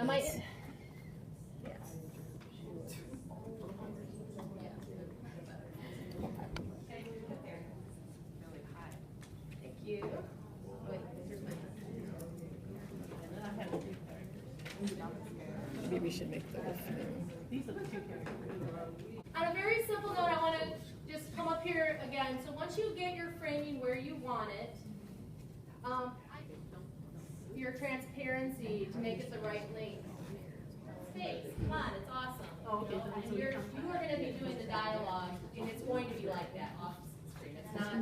might. Thank you. Wait, here's my. Maybe we should make the On a very simple note, I want to just come up here again. So once you get your framing where you want it, your transparency to make it the right length. Space, come on, it's awesome. Oh, okay. And you are going to be doing the dialogue, and it's going to be like that off screen. It's not.